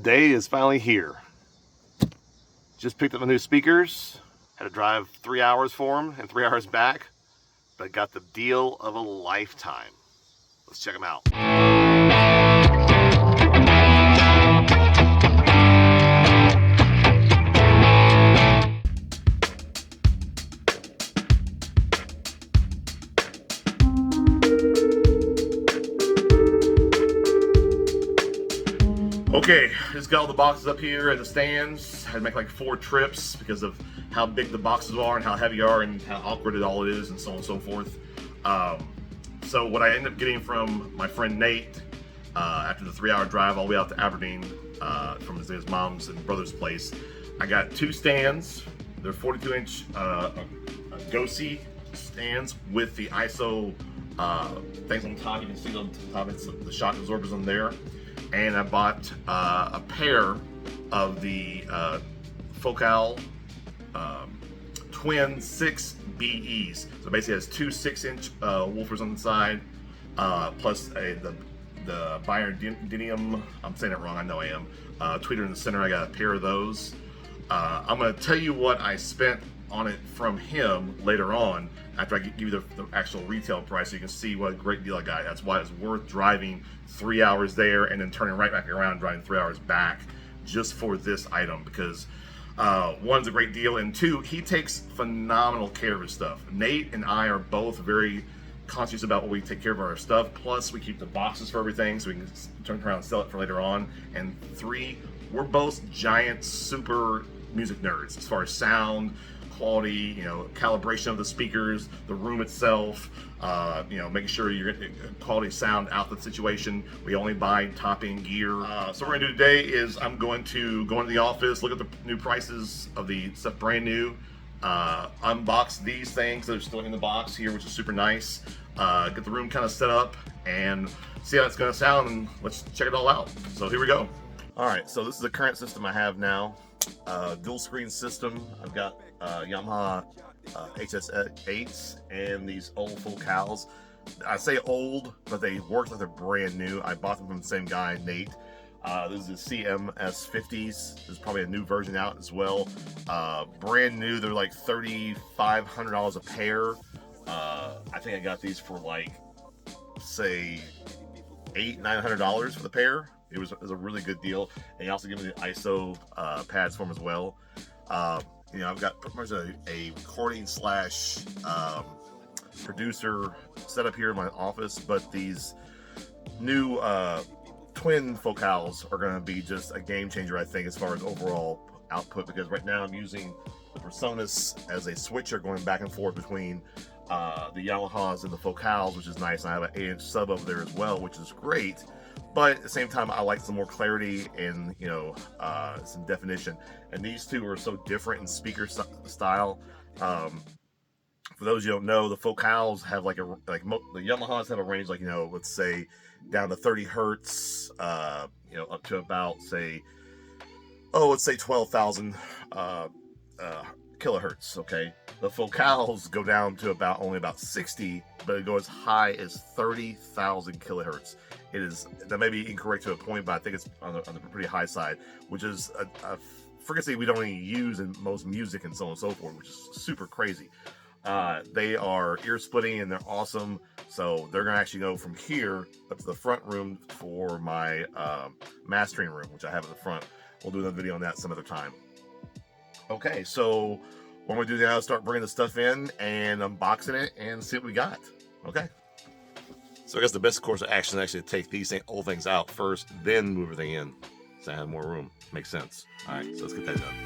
The day is finally here. Just picked up my new speakers. Had to drive 3 hours for them and 3 hours back, but got the deal of a lifetime. Let's check them out. Okay, just got all the boxes up here at the stands. Had to make like 4 trips because of how big the boxes are and how heavy they are and how awkward it all is and so on and so forth. So what I ended up getting from my friend Nate after the 3-hour drive all the way out to Aberdeen from his mom's and brother's place, I got 2 stands. They're 42-inch Go-See stands with the ISO things on top. You can see on top, it's the shock absorbers on there. And I bought a pair of the Focal Twin 6 BEs. So basically it has 2 6-inch woofers on the side, plus the Biodinium, I'm saying it wrong, I know I am, tweeter in the center. I got a pair of those. I'm going to tell you what I spent on it from him later on after I give you the actual retail price, so you can see what a great deal I got. That's why it's worth driving 3 hours there and then turning right back around and driving 3 hours back just for this item, because one's a great deal, and 2, he takes phenomenal care of his stuff. Nate and I are both very conscious about what we take care of our stuff, plus we keep the boxes for everything so we can turn around and sell it for later on. And 3, we're both giant super music nerds as far as sound quality, you know, calibration of the speakers, the room itself, you know, making sure you're getting quality sound out of the situation. We only buy top-end gear. So what we're gonna do today is I'm going to go into the office, look at the new prices of the stuff brand new, unbox these things that are still in the box here, which is super nice, get the room kind of set up and see how it's gonna sound, and let's check it all out. So here we go. All right, so this is the current system I have now. Dual screen system. I've got Yamaha HS8s and these old Focals. I say old, but they work like they're brand new. I bought them from the same guy, Nate. This is the CMS50s. There's probably a new version out as well. Brand new. They're like $3,500 a pair. I think I got these for like, say, $800-900 for the pair. It was a really good deal, and he also gave me the ISO pads for them as well. You know, I've got pretty much a recording slash producer setup here in my office, but these new twin Focals are going to be just a game changer, I think, as far as overall output, because right now I'm using the Personas as a switcher going back and forth between the Yamahas and the Focals, which is nice. And I have an 8-inch sub over there as well, which is great. But at the same time, I like some more clarity and, you know, some definition. And these two are so different in speaker style. For those you don't know, the Focals have the Yamahas have a range, like, you know, let's say down to 30 hertz, you know, up to about, say, let's say 12,000 kilohertz. Okay, the Focals go down to only about 60, but it goes as high as 30,000 kilohertz. It is, that may be incorrect to a point, but I think it's on the pretty high side, which is a frequency we don't even use in most music and so on and so forth, which is super crazy. They are ear splitting and they're awesome. So they're gonna actually go from here up to the front room for my mastering room, which I have in the front. We'll do another video on that some other time. Okay, so what I'm gonna do now is start bringing the stuff in and unboxing it and see what we got. Okay. So I guess the best course of action is actually to take these old things out first, then move everything in, so I have more room. Makes sense. All right, so let's get that done.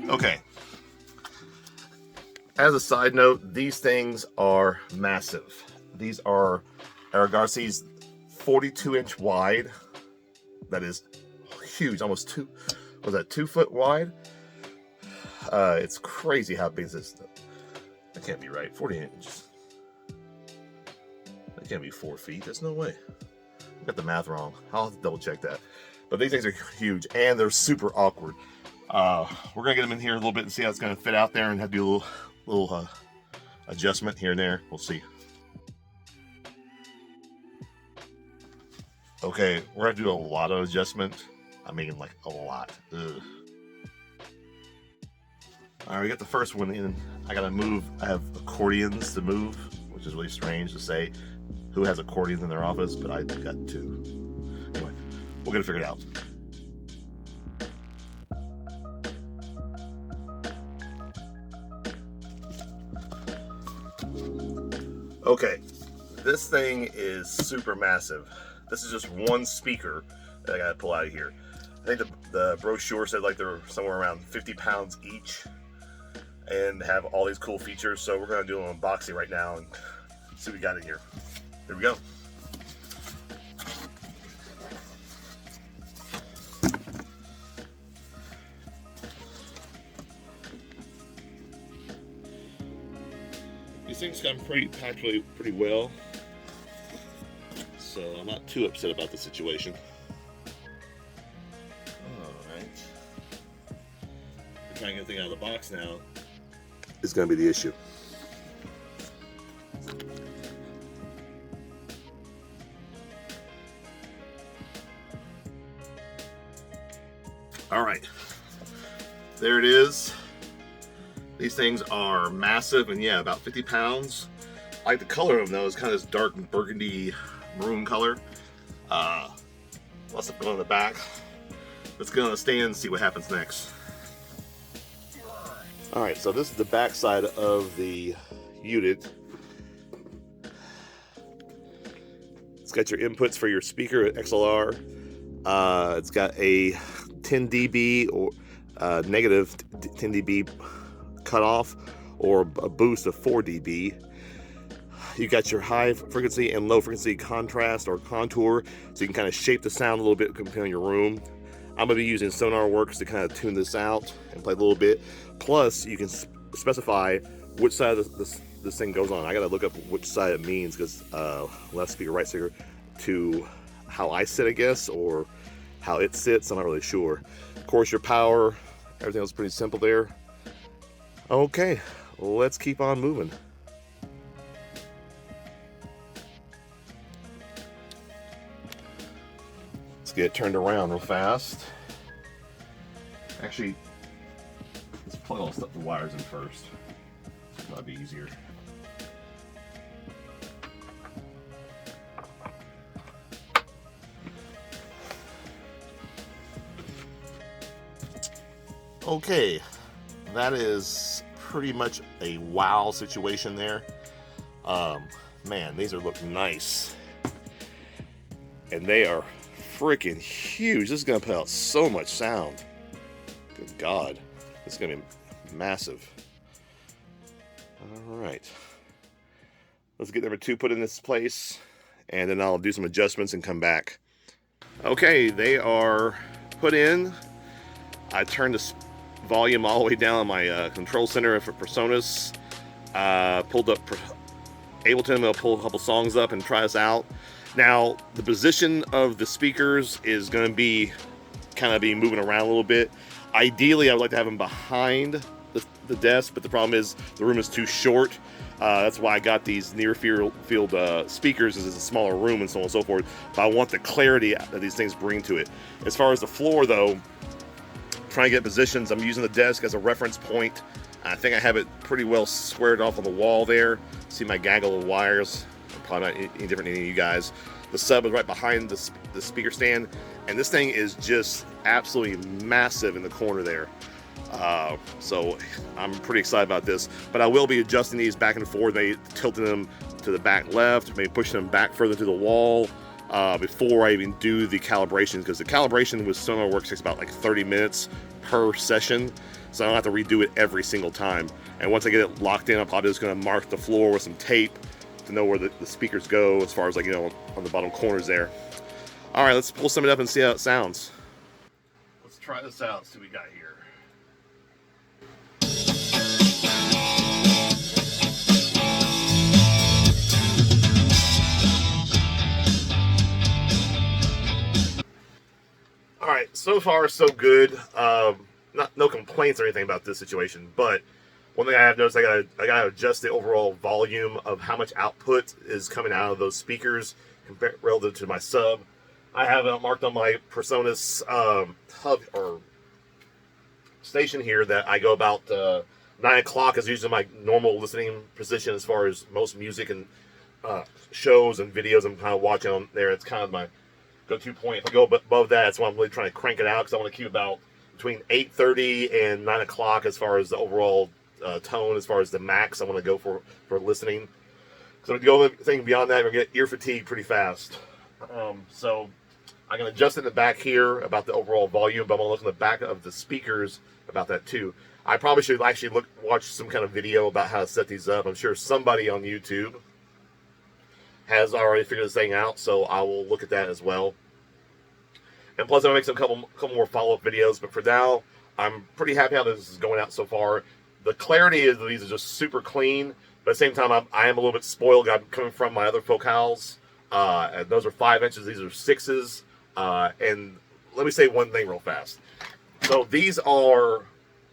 Okay. As a side note, these things are massive. These are Aragosi's 42-inch wide. That is huge, almost 2 foot wide? It's crazy how big this is. That can't be right. 40 inches. That can't be 4 feet. There's no way. got the math wrong. I'll have to double check that. But these things are huge and they're super awkward. We're gonna get them in here a little bit and see how it's gonna fit out there, and have to do a little adjustment here and there. We'll see. Okay, we're gonna do a lot of adjustment. I mean, like a lot. Ugh. All right, we got the first one in. I gotta move. I have accordions to move, which is really strange to say. Who has accordions in their office? But I got two. Anyway, we'll get it figured out. Okay, this thing is super massive. This is just one speaker that I gotta pull out of here. I think the brochure said like they're somewhere around 50 pounds each and have all these cool features. So we're gonna do an unboxing right now and see what we got in here. Here we go. These things come packed pretty well, so I'm not too upset about the situation. Alright. Trying to get the thing out of the box now is going to be the issue. Alright. There it is. These things are massive and yeah, about 50 pounds. I like the color of them though. It's kind of this dark burgundy maroon color. Lots of stuff going on the back. Let's get on the stand and see what happens next. Alright, so this is the back side of the unit. It's got your inputs for your speaker XLR. It's got a 10 dB or negative 10 dB cutoff, or a boost of 4 dB. You got your high frequency and low frequency contrast or contour, so you can kind of shape the sound a little bit depending on your room. I'm gonna be using SonarWorks to kind of tune this out and play a little bit. Plus, you can specify which side of this thing goes on. I gotta look up which side it means, because left speaker, right speaker, to how I sit, I guess, or how it sits. I'm not really sure. Of course, your power, everything else is pretty simple there. Okay, let's keep on moving. Let's get it turned around real fast. Actually, let's plug all the wires in first. That'll be easier. Okay, that is pretty much a wow situation there. Man, these are looking nice. And they are freaking huge. This is gonna put out so much sound. Good God, this is gonna be massive. All right, let's get number 2 put in this place, and then I'll do some adjustments and come back. Okay, they are put in. I turned the volume all the way down on my control center for Personas. Pulled up Ableton. I'll pull a couple songs up and try this out. Now, the position of the speakers is going to be kind of be moving around a little bit. Ideally, I would like to have them behind the desk, but the problem is the room is too short. That's why I got these near field speakers, as it's a smaller room and so on and so forth. But I want the clarity that these things bring to it. As far as the floor, though, trying to get positions, I'm using the desk as a reference point. I think I have it pretty well squared off on the wall there. See my gaggle of wires? Probably not any different than any of you guys. The sub is right behind the speaker stand, and this thing is just absolutely massive in the corner there. So I'm pretty excited about this, but I will be adjusting these back and forth, maybe tilting them to the back left, maybe pushing them back further to the wall before I even do the calibration, because the calibration with SonarWorks takes about like 30 minutes per session, so I don't have to redo it every single time. And once I get it locked in, I'm probably just going to mark the floor with some tape to know where the speakers go, as far as, like, you know, on the bottom corners there. All right, let's pull some of it up and see how it sounds. Let's try this out, see what we got here. so far so good. No complaints or anything about this situation, but one thing I have noticed, I gotta adjust the overall volume of how much output is coming out of those speakers compared relative to my sub. I have it marked on my PreSonus hub or station here that I go about 9 o'clock is usually my normal listening position as far as most music and shows and videos I'm kind of watching on there. It's kind of my go-to point. If I go above that, that's why I'm really trying to crank it out, because I want to keep about between 8:30 and 9 o'clock as far as the overall tone, as far as the max I want to go for listening. So if you go anything beyond that, you're going to get ear fatigue pretty fast. So I can adjust it in the back here about the overall volume, but I'm going to look in the back of the speakers about that too. I probably should actually watch some kind of video about how to set these up. I'm sure somebody on YouTube has already figured this thing out, so I will look at that as well. And plus, I'm going to make some couple more follow-up videos, but for now, I'm pretty happy how this is going out so far. The clarity is that these are just super clean, but at the same time, I am a little bit spoiled. I'm coming from my other focals, and those are 5 inches, these are 6s, and let me say one thing real fast. So these are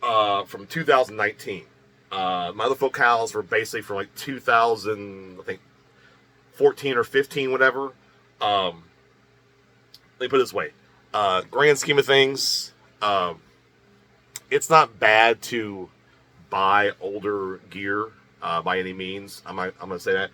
from 2019. My other focals were basically from like 2000, I think, 14 or 15, whatever. Let me put it this way. Grand scheme of things, it's not bad to buy older gear by any means. I'm going to say that.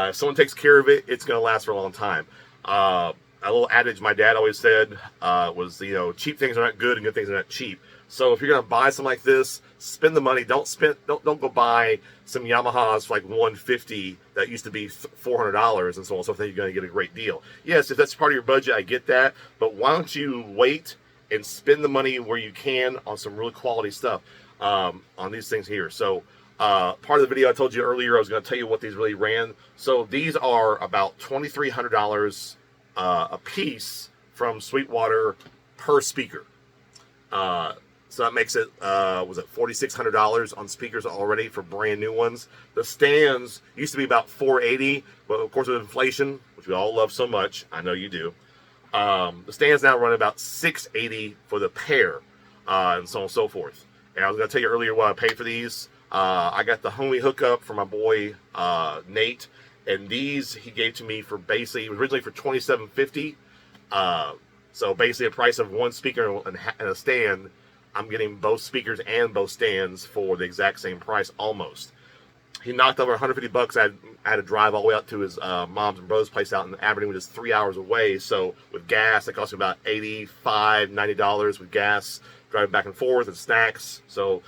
If someone takes care of it, it's going to last for a long time. A little adage my dad always said was, cheap things are not good and good things are not cheap. So if you're going to buy something like this, spend the money. Don't go buy some Yamahas for like $150 that used to be $400 and so on. So I think you're going to get a great deal. Yes, if that's part of your budget, I get that. But why don't you wait and spend the money where you can on some really quality stuff on these things here. So part of the video I told you earlier, I was going to tell you what these really ran. So these are about $2,300 a piece from Sweetwater per speaker. So that makes it, was it $4,600 on speakers already for brand new ones. The stands used to be about $480, but of course with inflation, which we all love so much, I know you do, the stands now run about $680 for the pair, and so on and so forth. And I was going to tell you earlier what I paid for these. I got the homie hookup for my boy Nate, and these he gave to me for basically, it was originally for $2,750. So basically a price of one speaker and a stand. I'm getting both speakers and both stands for the exact same price, almost. He knocked over $150. I had to drive all the way out to his mom's and brother's place out in Aberdeen, which is 3 hours away. So with gas, it cost me about $85, $90 with gas, driving back and forth and snacks. So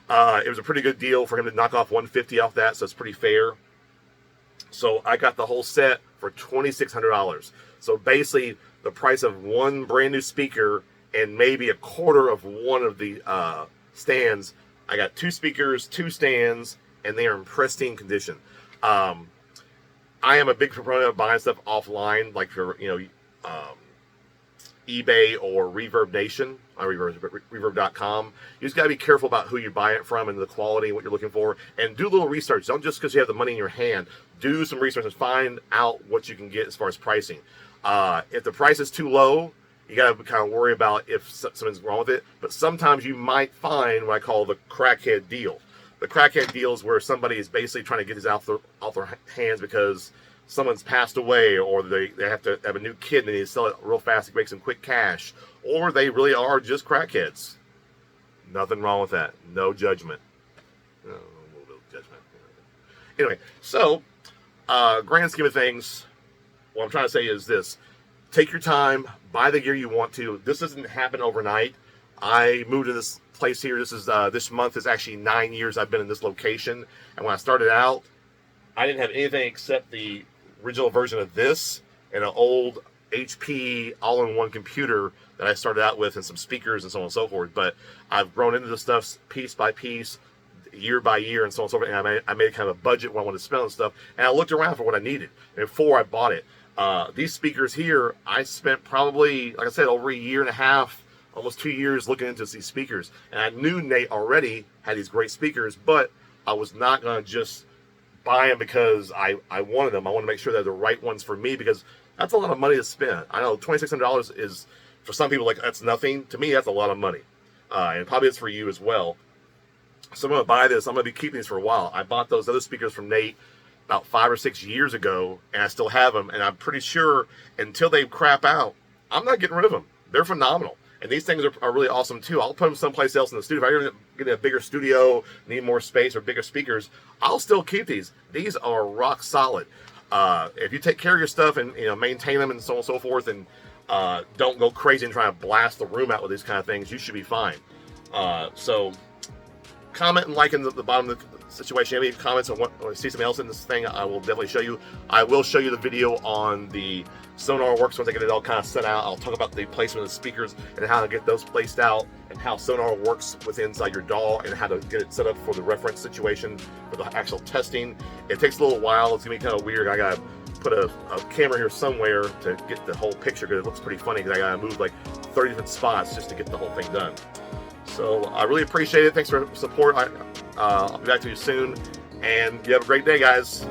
it was a pretty good deal for him to knock off $150 off that, so it's pretty fair. So I got the whole set for $2,600. So basically the price of one brand new speaker and maybe a quarter of one of the stands. I got 2 speakers, 2 stands, and they are in pristine condition. I am a big proponent of buying stuff offline, like for eBay or Reverb Nation, Reverb.com. You just got to be careful about who you're buying it from and the quality and what you're looking for, and do a little research. Don't just because you have the money in your hand. Do some research and find out what you can get as far as pricing. If the price is too low, you got to kind of worry about if something's wrong with it. But sometimes you might find what I call the crackhead deal. The crackhead deal is where somebody is basically trying to get this off their hands because someone's passed away, or they have to have a new kid and they need to sell it real fast to make some quick cash, or they really are just crackheads. Nothing wrong with that. No judgment. A little bit of judgment. Anyway, so grand scheme of things, what I'm trying to say is this. Take your time, buy the gear you want to. This doesn't happen overnight. I moved to this place here. This month is actually 9 years I've been in this location. And when I started out, I didn't have anything except the original version of this and an old HP all-in-one computer that I started out with and some speakers and so on and so forth. But I've grown into this stuff piece by piece, year by year, and so on and so forth. And I made kind of a budget when I wanted to spend on stuff. And I looked around for what I needed. And before I bought it, these speakers here, I spent probably, like I said, over a year and a half, almost 2 years looking into these speakers. And I knew Nate already had these great speakers, but I was not going to just buy them because I wanted them. I want to make sure they're the right ones for me, because that's a lot of money to spend. I know $2,600 is For some people, like, that's nothing. To me, that's a lot of money. And probably it's for you as well. So I'm going to buy this. I'm going to be keeping these for a while. I bought those other speakers from Nate about 5 or 6 years ago, and I still have them. And I'm pretty sure until they crap out, I'm not getting rid of them. They're phenomenal. And these things are really awesome too. I'll put them someplace else in the studio. If I end up getting a bigger studio, need more space or bigger speakers, I'll still keep these. These are rock solid. If you take care of your stuff and maintain them and so on and so forth, and don't go crazy and try to blast the room out with these kind of things, you should be fine. So comment and like in the bottom of the situation. Any comments on what, or see something else in this thing, I will definitely show you. I will show you the video on the Sonar Works once I get it all kind of set out. I'll talk about the placement of the speakers and how to get those placed out, and how Sonar works within inside your DAW, and how to get it set up for the reference situation for the actual testing. It takes a little while. It's gonna be kind of weird. I gotta put a camera here somewhere to get the whole picture, because it looks pretty funny, because I gotta move like 30 different spots just to get the whole thing done. So I really appreciate it. Thanks for support. I'll be back to you soon, and you have a great day, guys.